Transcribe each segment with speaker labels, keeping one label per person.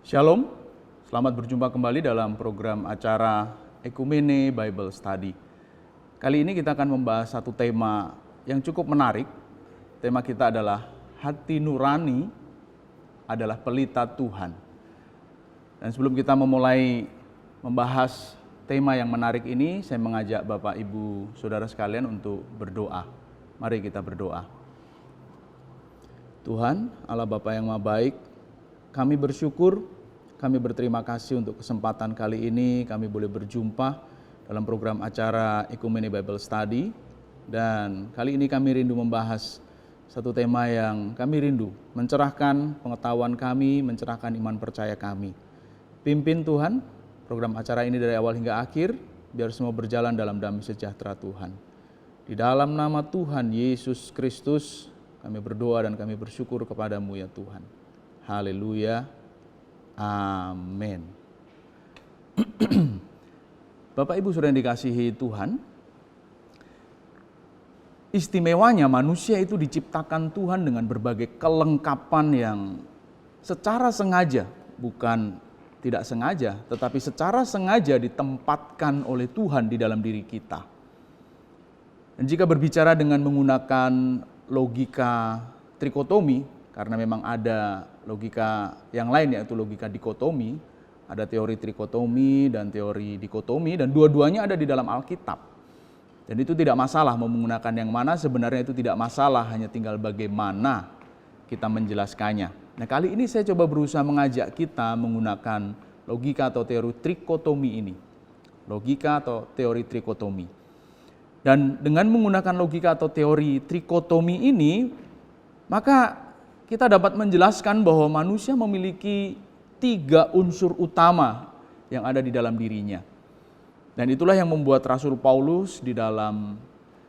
Speaker 1: Shalom, selamat berjumpa kembali dalam program acara Ekumene Bible Study. Kali ini kita akan membahas satu tema yang cukup menarik. Tema kita adalah hati nurani adalah pelita Tuhan. Dan sebelum kita memulai membahas tema yang menarik ini, saya mengajak Bapak, Ibu, Saudara sekalian untuk berdoa. Mari kita berdoa. Tuhan, Allah Bapa yang Maha Baik, kami bersyukur, kami berterima kasih untuk kesempatan kali ini kami boleh berjumpa dalam program acara Ekumene Bible Study. Dan kali ini kami rindu membahas satu tema yang kami rindu, mencerahkan pengetahuan kami, mencerahkan iman percaya kami. Pimpin Tuhan program acara ini dari awal hingga akhir, biar semua berjalan dalam damai sejahtera Tuhan. Di dalam nama Tuhan Yesus Kristus, kami berdoa dan kami bersyukur kepadamu ya Tuhan. Haleluya. Amin. Bapak Ibu Saudara yang dikasihi Tuhan, istimewanya manusia itu diciptakan Tuhan dengan berbagai kelengkapan yang secara sengaja, bukan tidak sengaja, tetapi secara sengaja ditempatkan oleh Tuhan di dalam diri kita. Dan jika berbicara dengan menggunakan logika trikotomi, karena memang ada logika yang lain yaitu logika dikotomi, ada teori trikotomi dan teori dikotomi, dan dua-duanya ada di dalam Alkitab. Dan itu tidak masalah mau menggunakan yang mana, sebenarnya itu tidak masalah, hanya tinggal bagaimana kita menjelaskannya. Nah, kali ini saya coba berusaha mengajak kita menggunakan logika atau teori trikotomi ini. Logika atau teori trikotomi. Dan dengan menggunakan logika atau teori trikotomi ini, maka kita dapat menjelaskan bahwa manusia memiliki 3 unsur utama yang ada di dalam dirinya. Dan itulah yang membuat Rasul Paulus di dalam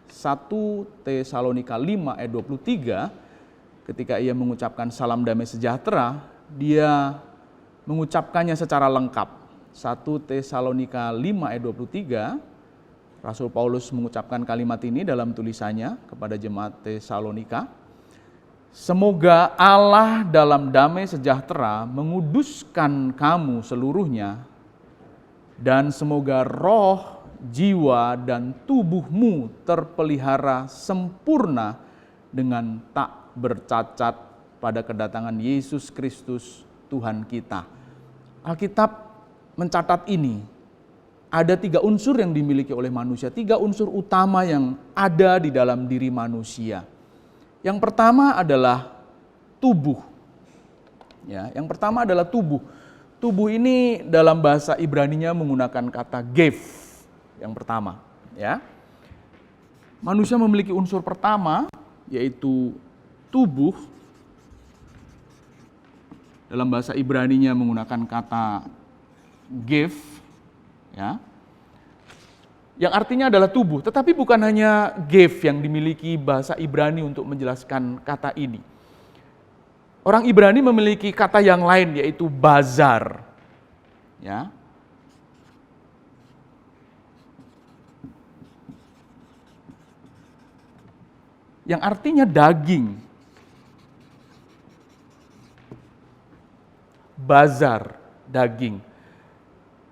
Speaker 1: 1 Tesalonika 5 ayat 23, ketika ia mengucapkan salam damai sejahtera, dia mengucapkannya secara lengkap. 1 Tesalonika 5 ayat 23, Rasul Paulus mengucapkan kalimat ini dalam tulisannya kepada jemaat Tesalonika. Semoga Allah dalam damai sejahtera menguduskan kamu seluruhnya, dan semoga roh, jiwa, dan tubuhmu terpelihara sempurna dengan tak bercacat pada kedatangan Yesus Kristus Tuhan kita. Alkitab mencatat ini, ada 3 unsur yang dimiliki oleh manusia, 3 unsur utama yang ada di dalam diri manusia. Yang pertama adalah tubuh. Ya, yang pertama adalah tubuh. Tubuh ini dalam bahasa Ibraninya menggunakan kata gef. Yang pertama, ya. Manusia memiliki unsur pertama yaitu tubuh. Dalam bahasa Ibraninya menggunakan kata gef, ya. Yang artinya adalah tubuh, tetapi bukan hanya gef yang dimiliki bahasa Ibrani untuk menjelaskan kata ini. Orang Ibrani memiliki kata yang lain yaitu bazar. Ya. Yang artinya daging. Bazar, daging.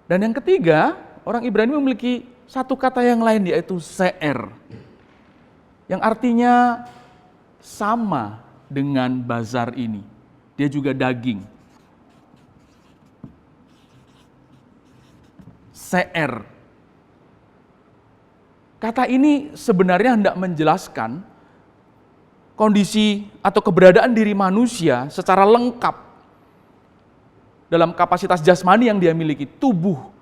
Speaker 1: Dan yang ketiga, orang Ibrani memiliki satu kata yang lain yaitu se'er, yang artinya sama dengan bazar ini. Dia juga daging. Se'er. Kata ini sebenarnya hendak menjelaskan kondisi atau keberadaan diri manusia secara lengkap dalam kapasitas jasmani yang dia miliki, tubuh.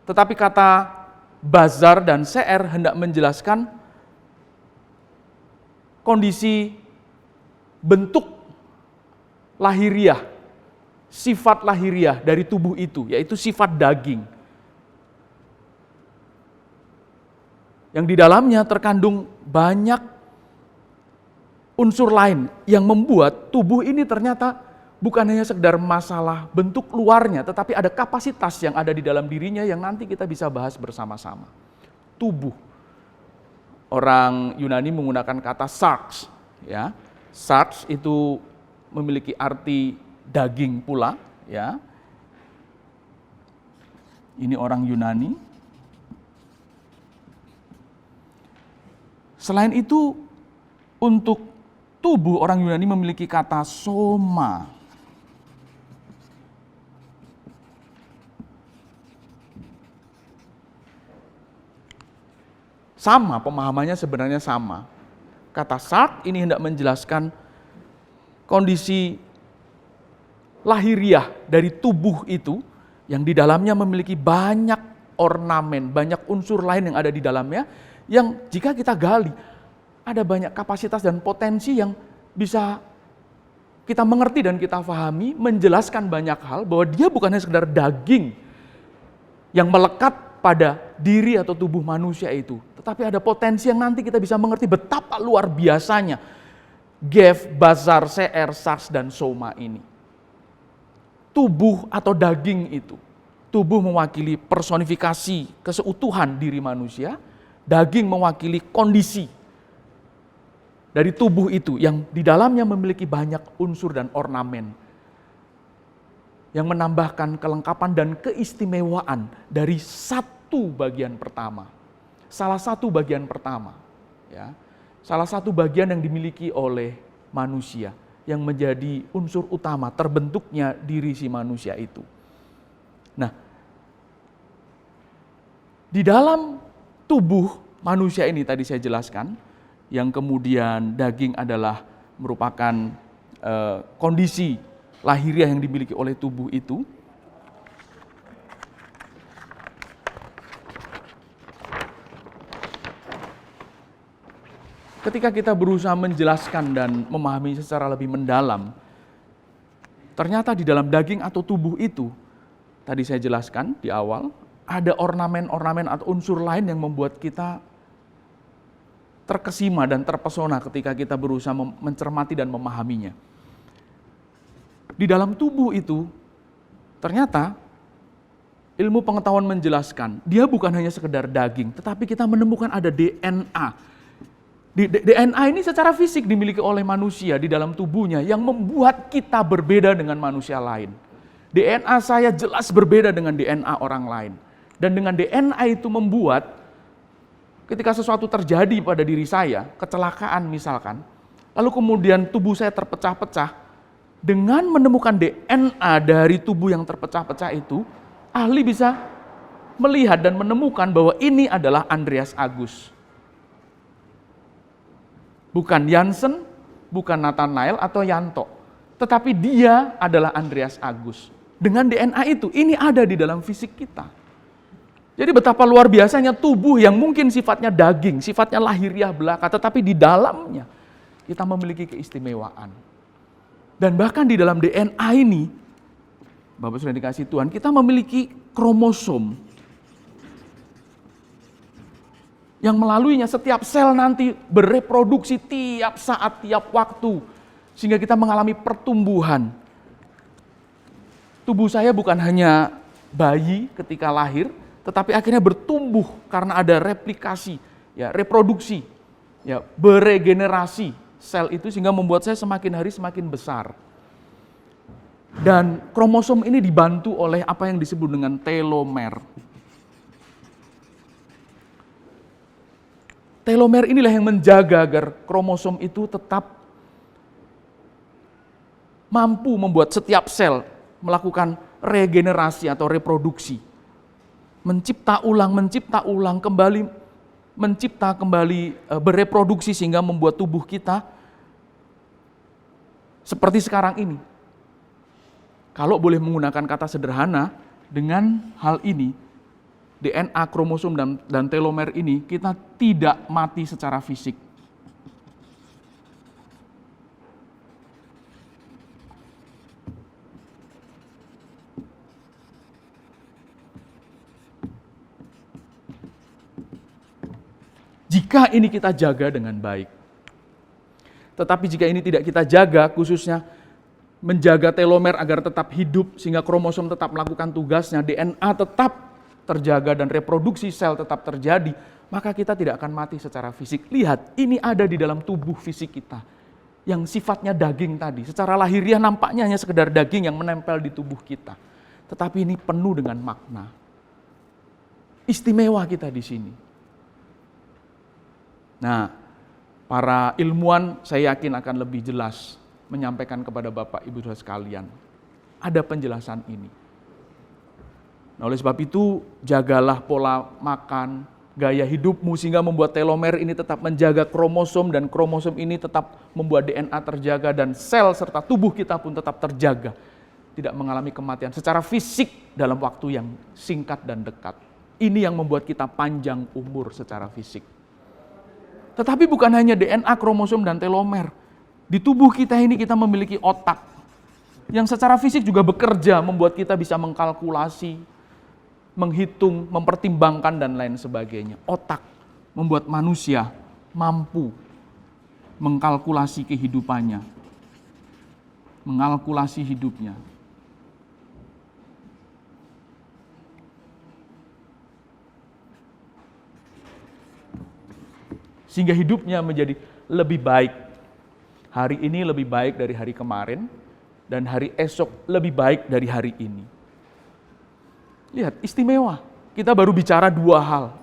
Speaker 1: Tetapi kata bazar dan se'er hendak menjelaskan kondisi bentuk lahiriah, sifat lahiriah dari tubuh itu, yaitu sifat daging. Yang di dalamnya terkandung banyak unsur lain yang membuat tubuh ini ternyata bukan hanya sekedar masalah bentuk luarnya, tetapi ada kapasitas yang ada di dalam dirinya yang nanti kita bisa bahas bersama-sama. Tubuh. Orang Yunani menggunakan kata sarx, ya. Sarx itu memiliki arti daging pula, ya. Ini orang Yunani. Selain itu, untuk tubuh orang Yunani memiliki kata soma. Sama, pemahamannya sebenarnya sama. Kata sark ini hendak menjelaskan kondisi lahiriah dari tubuh itu yang di dalamnya memiliki banyak ornamen, banyak unsur lain yang ada di dalamnya, yang jika kita gali, ada banyak kapasitas dan potensi yang bisa kita mengerti dan kita pahami, menjelaskan banyak hal bahwa dia bukan hanya sekedar daging yang melekat pada diri atau tubuh manusia itu, tetapi ada potensi yang nanti kita bisa mengerti betapa luar biasanya Gef, Bazar, Seer, Sars, dan Soma ini. Tubuh atau daging itu, tubuh mewakili personifikasi keseutuhan diri manusia, daging mewakili kondisi dari tubuh itu yang di dalamnya memiliki banyak unsur dan ornamen yang menambahkan kelengkapan dan keistimewaan dari satu bagian pertama. Salah satu bagian pertama, ya. Salah satu bagian yang dimiliki oleh manusia yang menjadi unsur utama terbentuknya diri si manusia itu. Nah, di dalam tubuh manusia ini tadi saya jelaskan, yang kemudian daging adalah merupakan kondisi lahiriah yang dimiliki oleh tubuh itu. Ketika kita berusaha menjelaskan dan memahami secara lebih mendalam, ternyata di dalam daging atau tubuh itu, tadi saya jelaskan di awal, ada ornamen-ornamen atau unsur lain yang membuat kita terkesima dan terpesona ketika kita berusaha mencermati dan memahaminya. Di dalam tubuh itu, ternyata ilmu pengetahuan menjelaskan, dia bukan hanya sekedar daging, tetapi kita menemukan ada DNA. DNA ini secara fisik dimiliki oleh manusia di dalam tubuhnya yang membuat kita berbeda dengan manusia lain. DNA saya jelas berbeda dengan DNA orang lain. Dan dengan DNA itu membuat ketika sesuatu terjadi pada diri saya, kecelakaan misalkan, lalu kemudian tubuh saya terpecah-pecah, dengan menemukan DNA dari tubuh yang terpecah-pecah itu, ahli bisa melihat dan menemukan bahwa ini adalah Andreas Agus. Bukan Jansen, bukan Nathanael atau Yanto, tetapi dia adalah Andreas Agus. Dengan DNA itu, ini ada di dalam fisik kita. Jadi betapa luar biasanya tubuh yang mungkin sifatnya daging, sifatnya lahiriah belaka, tetapi di dalamnya kita memiliki keistimewaan. Dan bahkan di dalam DNA ini, Bapak sudah dikasih Tuhan, kita memiliki kromosom yang melaluinya setiap sel nanti bereproduksi tiap saat, tiap waktu, sehingga kita mengalami pertumbuhan. Tubuh saya bukan hanya bayi ketika lahir, tetapi akhirnya bertumbuh karena ada replikasi, ya, reproduksi, ya, beregenerasi sel itu sehingga membuat saya semakin hari semakin besar. Dan kromosom ini dibantu oleh apa yang disebut dengan telomer. Telomer inilah yang menjaga agar kromosom itu tetap mampu membuat setiap sel melakukan regenerasi atau reproduksi. Mencipta ulang, kembali bereproduksi sehingga membuat tubuh kita seperti sekarang ini. Kalau boleh menggunakan kata sederhana, dengan hal ini, DNA, kromosom, dan telomer ini, kita tidak mati secara fisik. Jika ini kita jaga dengan baik. Tetapi jika ini tidak kita jaga, khususnya menjaga telomer agar tetap hidup, sehingga kromosom tetap melakukan tugasnya, DNA tetap terjaga dan reproduksi sel tetap terjadi, maka kita tidak akan mati secara fisik. Lihat, ini ada di dalam tubuh fisik kita. yang sifatnya daging tadi. Secara lahiriah nampaknya hanya sekedar daging yang menempel di tubuh kita. Tetapi ini penuh dengan makna. Istimewa kita di sini. Nah, para ilmuwan saya yakin akan lebih jelas menyampaikan kepada Bapak Ibu Saudara sekalian. Ada penjelasan ini. Nah, oleh sebab itu, jagalah pola makan, gaya hidupmu sehingga membuat telomer ini tetap menjaga kromosom dan kromosom ini tetap membuat DNA terjaga dan sel serta tubuh kita pun tetap terjaga. Tidak mengalami kematian secara fisik dalam waktu yang singkat dan dekat. Ini yang membuat kita panjang umur secara fisik. Tetapi bukan hanya DNA, kromosom, dan telomer. Di tubuh kita ini kita memiliki otak yang secara fisik juga bekerja membuat kita bisa mengkalkulasi, menghitung, mempertimbangkan, dan lain sebagainya. Otak membuat manusia mampu mengkalkulasi kehidupannya, mengalkulasi hidupnya. Sehingga hidupnya menjadi lebih baik. Hari ini lebih baik dari hari kemarin, dan hari esok lebih baik dari hari ini. Lihat, istimewa. Kita baru bicara 2 hal.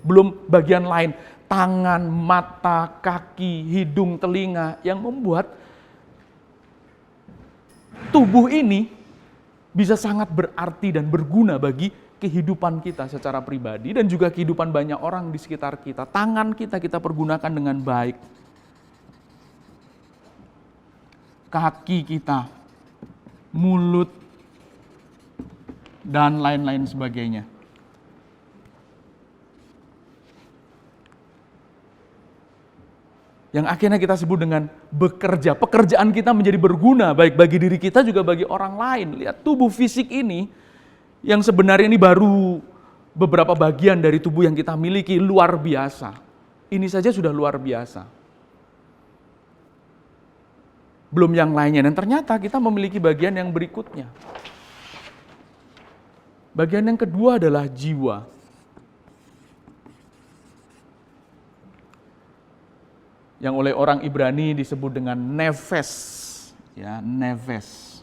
Speaker 1: Belum bagian lain, tangan, mata, kaki, hidung, telinga, yang membuat tubuh ini bisa sangat berarti dan berguna bagi kehidupan kita secara pribadi dan juga kehidupan banyak orang di sekitar kita. Tangan kita pergunakan dengan baik. Kaki kita, mulut, dan lain-lain sebagainya. Yang akhirnya kita sebut dengan bekerja. Pekerjaan kita menjadi berguna baik bagi diri kita juga bagi orang lain. Lihat, tubuh fisik ini yang sebenarnya ini baru beberapa bagian dari tubuh yang kita miliki, luar biasa. Ini saja sudah luar biasa. Belum yang lainnya. Dan ternyata kita memiliki bagian yang berikutnya. Bagian yang kedua adalah jiwa. Yang oleh orang Ibrani disebut dengan nefes. Ya, nefes.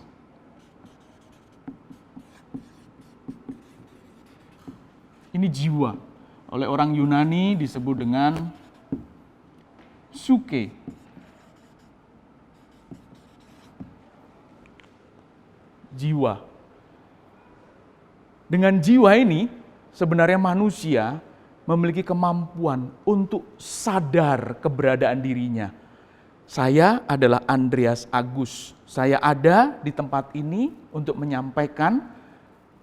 Speaker 1: Ini jiwa. Oleh orang Yunani disebut dengan psyche. Jiwa. Dengan jiwa ini, sebenarnya manusia memiliki kemampuan untuk sadar keberadaan dirinya. Saya adalah Andreas Agus. Saya ada di tempat ini untuk menyampaikan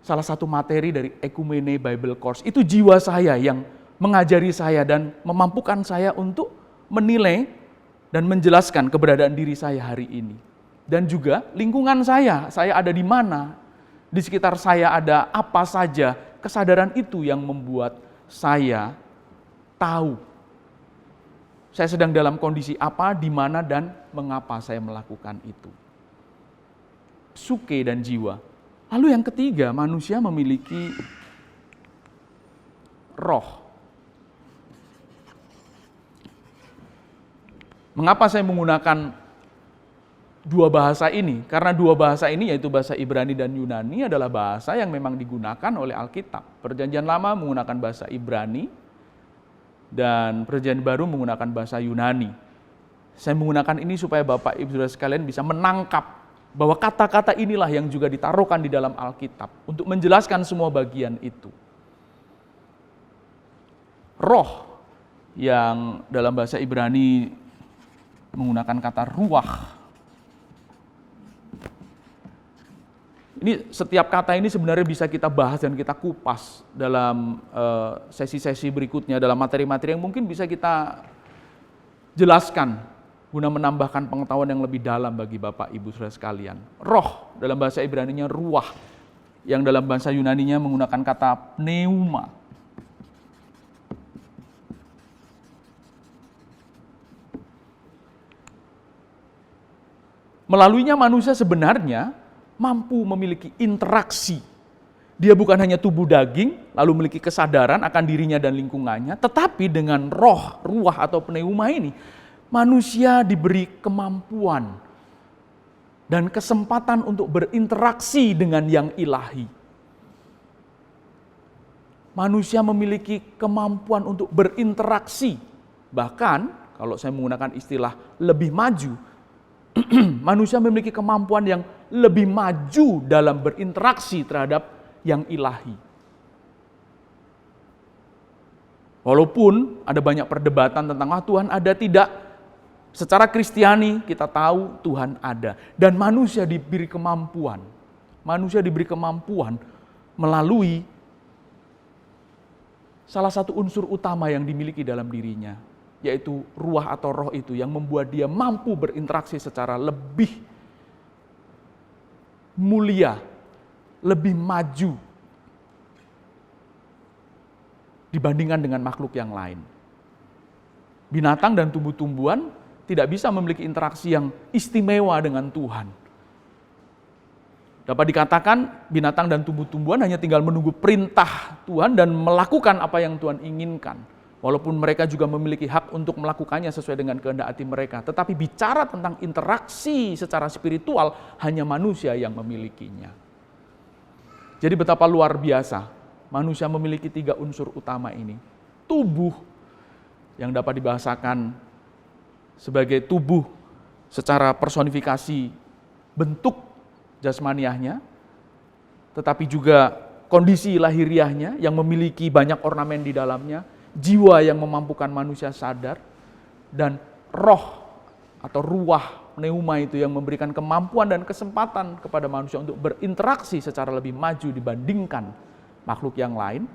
Speaker 1: salah satu materi dari Ekumene Bible Course. Itu jiwa saya yang mengajari saya dan memampukan saya untuk menilai dan menjelaskan keberadaan diri saya hari ini. Dan juga lingkungan saya ada di mana, di sekitar saya ada apa saja. Kesadaran itu yang membuat saya tahu saya sedang dalam kondisi apa, di mana, dan mengapa saya melakukan itu. Psyche dan jiwa. Lalu yang ketiga, manusia memiliki roh. Mengapa saya menggunakan 2 bahasa ini? Karena 2 bahasa ini, yaitu bahasa Ibrani dan Yunani, adalah bahasa yang memang digunakan oleh Alkitab. Perjanjian Lama menggunakan bahasa Ibrani, dan Perjanjian Baru menggunakan bahasa Yunani. Saya menggunakan ini supaya Bapak Ibu Saudara sekalian bisa menangkap bahwa kata-kata inilah yang juga ditaruhkan di dalam Alkitab untuk menjelaskan semua bagian itu. Roh yang dalam bahasa Ibrani menggunakan kata ruah. Ini setiap kata ini sebenarnya bisa kita bahas dan kita kupas dalam sesi-sesi berikutnya, dalam materi-materi yang mungkin bisa kita jelaskan guna menambahkan pengetahuan yang lebih dalam bagi Bapak Ibu Saudara sekalian. Roh dalam bahasa Ibraninya ruah, yang dalam bahasa Yunaninya menggunakan kata pneuma. Melaluinya manusia sebenarnya mampu memiliki interaksi. Dia bukan hanya tubuh daging, lalu memiliki kesadaran akan dirinya dan lingkungannya, tetapi dengan roh, ruah atau pneuma ini, manusia diberi kemampuan dan kesempatan untuk berinteraksi dengan yang ilahi. Manusia memiliki kemampuan untuk berinteraksi. Bahkan, kalau saya menggunakan istilah lebih maju, manusia memiliki kemampuan yang lebih maju dalam berinteraksi terhadap yang ilahi. Walaupun ada banyak perdebatan tentang Tuhan ada tidak, secara Kristiani kita tahu Tuhan ada. Dan manusia diberi kemampuan. Manusia diberi kemampuan melalui salah satu unsur utama yang dimiliki dalam dirinya, yaitu ruah atau roh itu yang membuat dia mampu berinteraksi secara lebih mulia, lebih maju dibandingkan dengan makhluk yang lain. Binatang dan tumbuh-tumbuhan tidak bisa memiliki interaksi yang istimewa dengan Tuhan. Dapat dikatakan binatang dan tumbuh-tumbuhan hanya tinggal menunggu perintah Tuhan dan melakukan apa yang Tuhan inginkan. Walaupun mereka juga memiliki hak untuk melakukannya sesuai dengan kehendak hati mereka. Tetapi bicara tentang interaksi secara spiritual, hanya manusia yang memilikinya. Jadi betapa luar biasa manusia memiliki 3 unsur utama ini. Tubuh yang dapat dibahasakan sebagai tubuh secara personifikasi bentuk jasmaniahnya, tetapi juga kondisi lahiriahnya yang memiliki banyak ornamen di dalamnya, jiwa yang memampukan manusia sadar, dan roh atau ruah pneuma itu yang memberikan kemampuan dan kesempatan kepada manusia untuk berinteraksi secara lebih maju dibandingkan makhluk yang lain.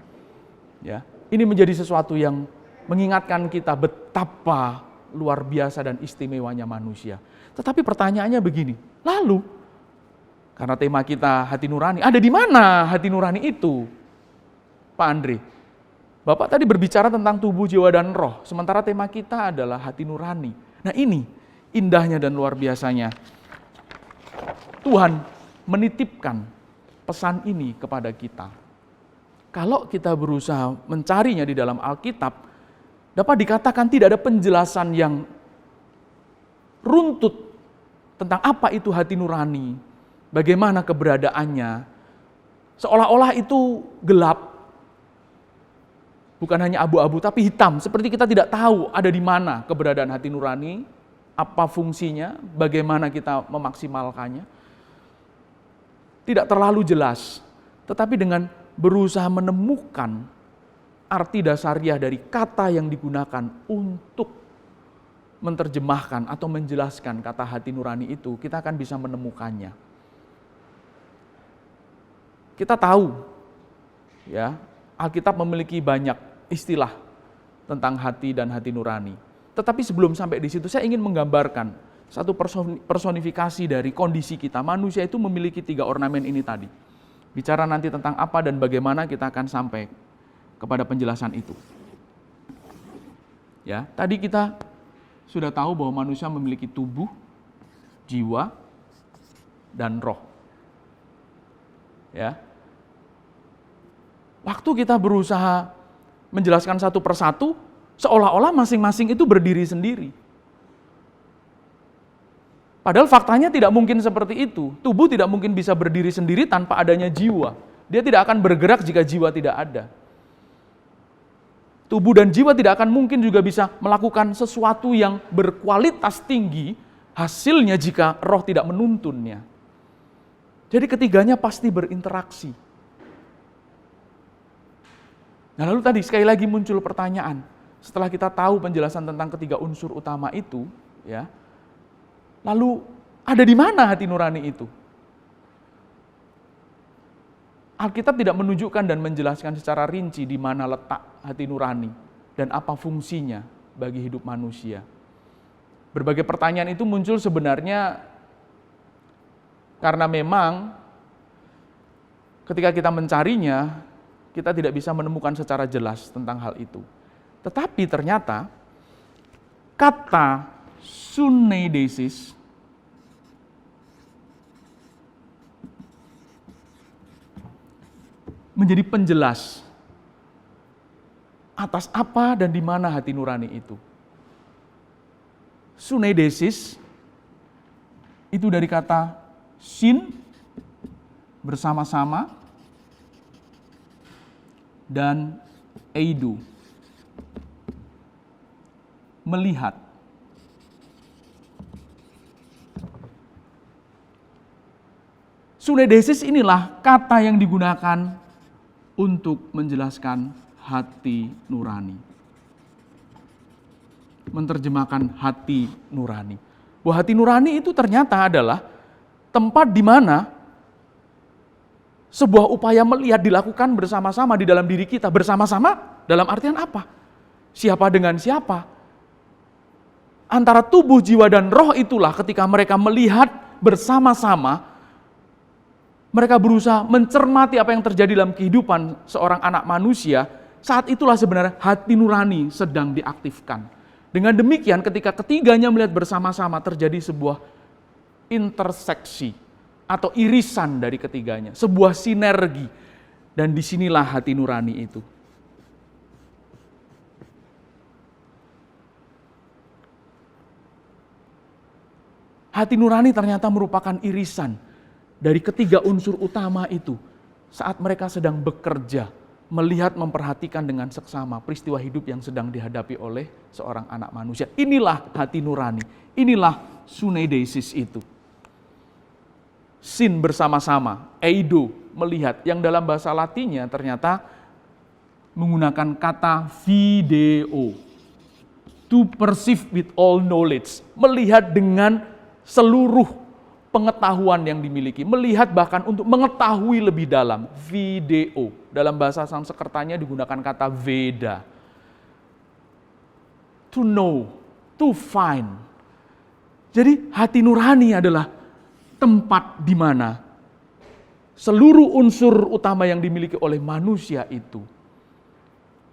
Speaker 1: Ya, ini menjadi sesuatu yang mengingatkan kita betapa luar biasa dan istimewanya manusia. Tetapi pertanyaannya begini, lalu karena tema kita hati nurani, ada di mana hati nurani itu? Pak Andre, Bapak tadi berbicara tentang tubuh, jiwa, dan roh, sementara tema kita adalah hati nurani. Nah ini indahnya dan luar biasanya. Tuhan menitipkan pesan ini kepada kita. Kalau kita berusaha mencarinya di dalam Alkitab, dapat dikatakan tidak ada penjelasan yang runtut tentang apa itu hati nurani, bagaimana keberadaannya, seolah-olah itu gelap, bukan hanya abu-abu tapi hitam, seperti kita tidak tahu ada di mana keberadaan hati nurani, apa fungsinya, bagaimana kita memaksimalkannya. Tidak terlalu jelas, tetapi dengan berusaha menemukan arti dasariah dari kata yang digunakan untuk menerjemahkan atau menjelaskan kata hati nurani itu, kita akan bisa menemukannya. Kita tahu, ya, Alkitab memiliki banyak istilah tentang hati dan hati nurani. Tetapi sebelum sampai di situ, saya ingin menggambarkan satu personifikasi dari kondisi kita. Manusia itu memiliki 3 ornamen ini tadi. Bicara nanti tentang apa dan bagaimana kita akan sampai kepada penjelasan itu. Ya, tadi kita sudah tahu bahwa manusia memiliki tubuh, jiwa, dan roh. Ya. Waktu kita berusaha menjelaskan satu persatu, seolah-olah masing-masing itu berdiri sendiri. Padahal faktanya tidak mungkin seperti itu. Tubuh tidak mungkin bisa berdiri sendiri tanpa adanya jiwa. Dia tidak akan bergerak jika jiwa tidak ada. Tubuh dan jiwa tidak akan mungkin juga bisa melakukan sesuatu yang berkualitas tinggi hasilnya jika roh tidak menuntunnya. Jadi ketiganya pasti berinteraksi. Nah lalu tadi sekali lagi muncul pertanyaan, setelah kita tahu penjelasan tentang 3 unsur utama itu, ya, lalu ada di mana hati nurani itu? Alkitab tidak menunjukkan dan menjelaskan secara rinci di mana letak hati nurani dan apa fungsinya bagi hidup manusia. Berbagai pertanyaan itu muncul sebenarnya karena memang ketika kita mencarinya, kita tidak bisa menemukan secara jelas tentang hal itu. Tetapi ternyata kata suneidesis menjadi penjelas atas apa dan di mana hati nurani itu. Sunedesis itu dari kata sin, bersama-sama, dan eido, melihat. Sunedesis inilah kata yang digunakan untuk menjelaskan hati nurani. Menerjemahkan hati nurani. Bahwa hati nurani itu ternyata adalah tempat di mana sebuah upaya melihat dilakukan bersama-sama di dalam diri kita. Bersama-sama dalam artian apa? Siapa dengan siapa? Antara tubuh, jiwa, dan roh itulah ketika mereka melihat bersama-sama, mereka berusaha mencermati apa yang terjadi dalam kehidupan seorang anak manusia. Saat itulah sebenarnya hati nurani sedang diaktifkan. Dengan demikian ketika ketiganya melihat bersama-sama terjadi sebuah interseksi atau irisan dari ketiganya. Sebuah sinergi. Dan disinilah hati nurani itu. Hati nurani ternyata merupakan irisan dari ketiga unsur utama itu saat mereka sedang bekerja, melihat, memperhatikan dengan seksama peristiwa hidup yang sedang dihadapi oleh seorang anak manusia. Inilah hati nurani, inilah sunedesis itu. Sin bersama-sama, eido, melihat, yang dalam bahasa Latinnya ternyata menggunakan kata video, to perceive with all knowledge, melihat dengan seluruh pengetahuan yang dimiliki, melihat bahkan untuk mengetahui lebih dalam, video. Dalam bahasa Sanskertanya digunakan kata veda. To know, to find. Jadi hati nurani adalah tempat di mana seluruh unsur utama yang dimiliki oleh manusia itu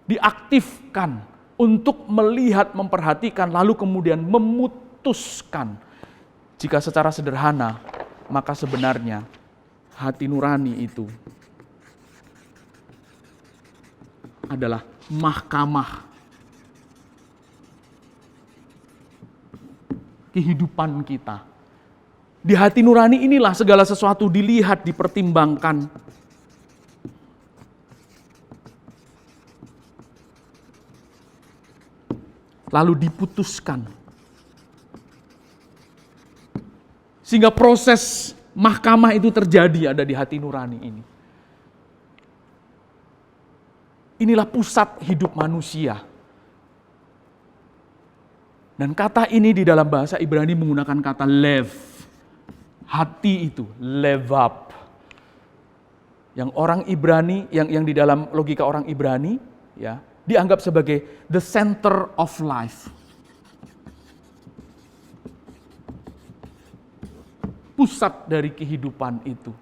Speaker 1: diaktifkan untuk melihat, memperhatikan, lalu kemudian memutuskan. Jika secara sederhana, maka sebenarnya hati nurani itu adalah mahkamah kehidupan kita. Di hati nurani inilah segala sesuatu dilihat, dipertimbangkan. Lalu diputuskan. Sehingga proses mahkamah itu terjadi ada di hati nurani ini. Inilah pusat hidup manusia. Dan kata ini di dalam bahasa Ibrani menggunakan kata lev. Hati itu, levab. Yang orang Ibrani, yang di dalam logika orang Ibrani, ya, dianggap sebagai the center of life. Pusat dari kehidupan itu.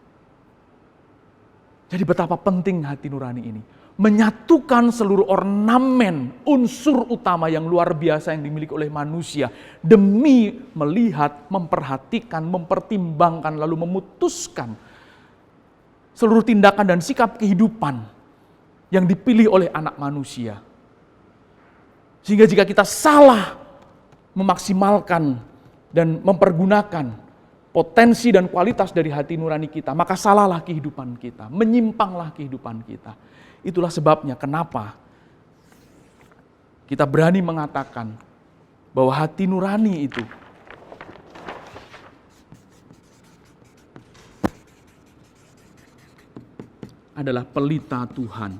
Speaker 1: Jadi betapa penting hati nurani ini. Menyatukan seluruh ornamen, unsur utama yang luar biasa yang dimiliki oleh manusia. Demi melihat, memperhatikan, mempertimbangkan, lalu memutuskan seluruh tindakan dan sikap kehidupan yang dipilih oleh anak manusia. Sehingga jika kita salah memaksimalkan dan mempergunakan potensi dan kualitas dari hati nurani kita, maka salahlah kehidupan kita, menyimpanglah kehidupan kita. Itulah sebabnya kenapa kita berani mengatakan bahwa hati nurani itu adalah pelita Tuhan.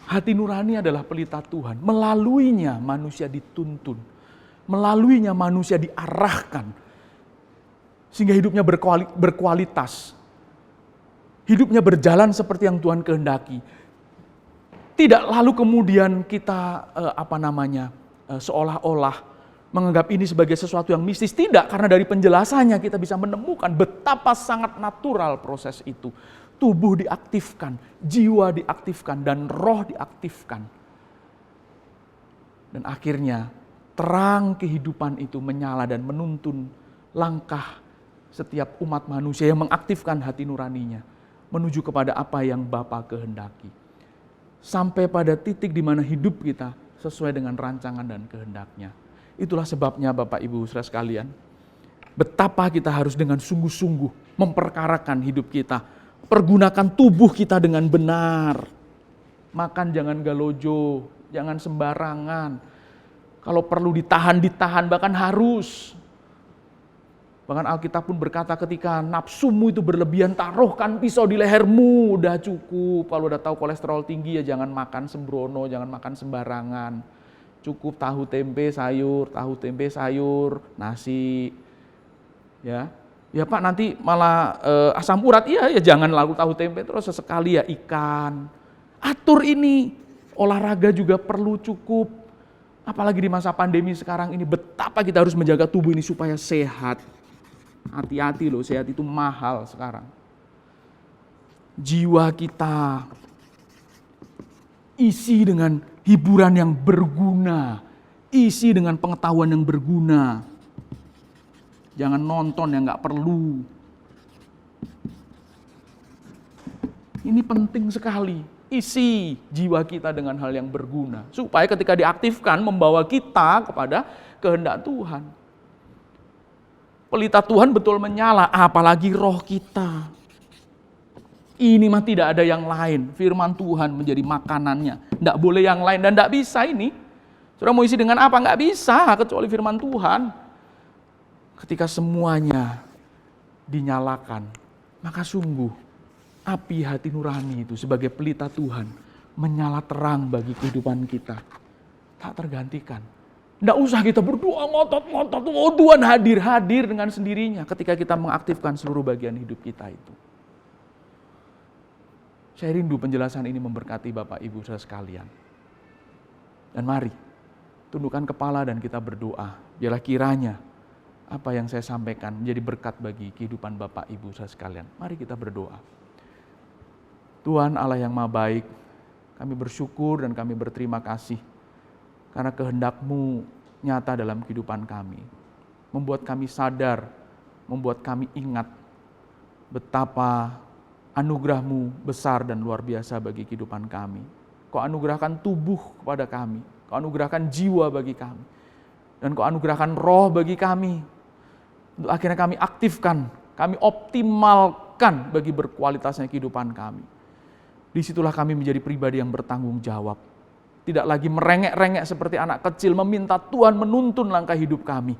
Speaker 1: Hati nurani adalah pelita Tuhan. Melaluinya manusia dituntun. Melaluinya manusia diarahkan. Sehingga hidupnya berkualitas. Hidupnya berjalan seperti yang Tuhan kehendaki. Tidak lalu kemudian kita seolah-olah menganggap ini sebagai sesuatu yang mistis. Tidak, karena dari penjelasannya kita bisa menemukan betapa sangat natural proses itu. Tubuh diaktifkan, jiwa diaktifkan, dan roh diaktifkan. Dan akhirnya terang kehidupan itu menyala dan menuntun langkah setiap umat manusia yang mengaktifkan hati nuraninya menuju kepada apa yang Bapa kehendaki. sampai pada titik di mana hidup kita sesuai dengan rancangan dan kehendak-Nya. Itulah sebabnya Bapak Ibu Saudara sekalian, betapa kita harus dengan sungguh-sungguh memperkarakan hidup kita. Pergunakan tubuh kita dengan benar. Makan jangan galojo, jangan sembarangan. Kalau perlu ditahan, bahkan harus. Bahkan Alkitab pun berkata ketika nafsumu itu berlebihan, taruhkan pisau di lehermu, udah cukup. Kalau udah tahu kolesterol tinggi ya jangan makan sembrono, jangan makan sembarangan. Cukup tahu tempe sayur, nasi. Ya Pak, nanti malah asam urat, ya jangan lalu tahu tempe, terus sesekali ya ikan. Atur ini, olahraga juga perlu cukup. Apalagi di masa pandemi sekarang ini, betapa kita harus menjaga tubuh ini supaya sehat. Hati-hati loh, sehat itu mahal sekarang. Jiwa kita isi dengan hiburan yang berguna, isi dengan pengetahuan yang berguna. Jangan nonton yang gak perlu. Ini penting sekali. Isi jiwa kita dengan hal yang berguna. Supaya ketika diaktifkan membawa kita kepada kehendak Tuhan. Pelita Tuhan betul menyala, apalagi roh kita. Ini mah tidak ada yang lain. Firman Tuhan menjadi makanannya. Tidak boleh yang lain dan tidak bisa ini. Saudara mau isi dengan apa? Nggak bisa kecuali firman Tuhan. Ketika semuanya dinyalakan, maka sungguh api hati nurani itu sebagai pelita Tuhan menyala terang bagi kehidupan kita. Tak tergantikan. Tidak usah kita berdoa ngotot-ngotot, oh Tuhan hadir dengan sendirinya ketika kita mengaktifkan seluruh bagian hidup kita itu. Saya rindu penjelasan ini memberkati Bapak Ibu saudara sekalian. Dan mari, tundukkan kepala dan kita berdoa. Biarlah kiranya apa yang saya sampaikan menjadi berkat bagi kehidupan Bapak Ibu saudara sekalian. Mari kita berdoa. Tuhan Allah yang Maha Baik, kami bersyukur dan kami berterima kasih karena kehendak-Mu nyata dalam kehidupan kami. Membuat kami sadar, membuat kami ingat betapa anugerah-Mu besar dan luar biasa bagi kehidupan kami. Kau anugerahkan tubuh kepada kami, Kau anugerahkan jiwa bagi kami, dan Kau anugerahkan roh bagi kami. Untuk akhirnya kami aktifkan, kami optimalkan bagi berkualitasnya kehidupan kami. Disitulah kami menjadi pribadi yang bertanggung jawab. Tidak lagi merengek-rengek seperti anak kecil meminta Tuhan menuntun langkah hidup kami.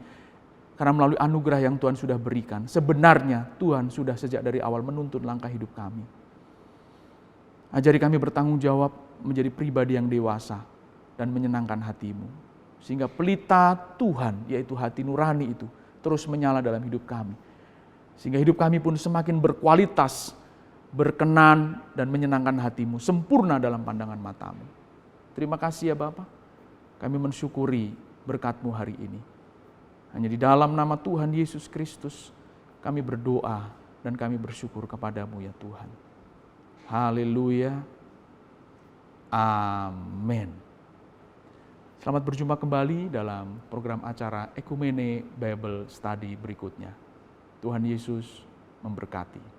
Speaker 1: Karena melalui anugerah yang Tuhan sudah berikan, sebenarnya Tuhan sudah sejak dari awal menuntun langkah hidup kami. Ajari kami bertanggung jawab menjadi pribadi yang dewasa dan menyenangkan hati-Mu. Sehingga pelita Tuhan, yaitu hati nurani itu, terus menyala dalam hidup kami. Sehingga hidup kami pun semakin berkualitas, berkenan dan menyenangkan hati-Mu, sempurna dalam pandangan mata-Mu. Terima kasih ya Bapa, kami mensyukuri berkat-Mu hari ini. Hanya di dalam nama Tuhan Yesus Kristus, kami berdoa dan kami bersyukur kepada-Mu ya Tuhan. Haleluya. Amin. Selamat berjumpa kembali dalam program acara Ekumene Bible Study berikutnya. Tuhan Yesus memberkati.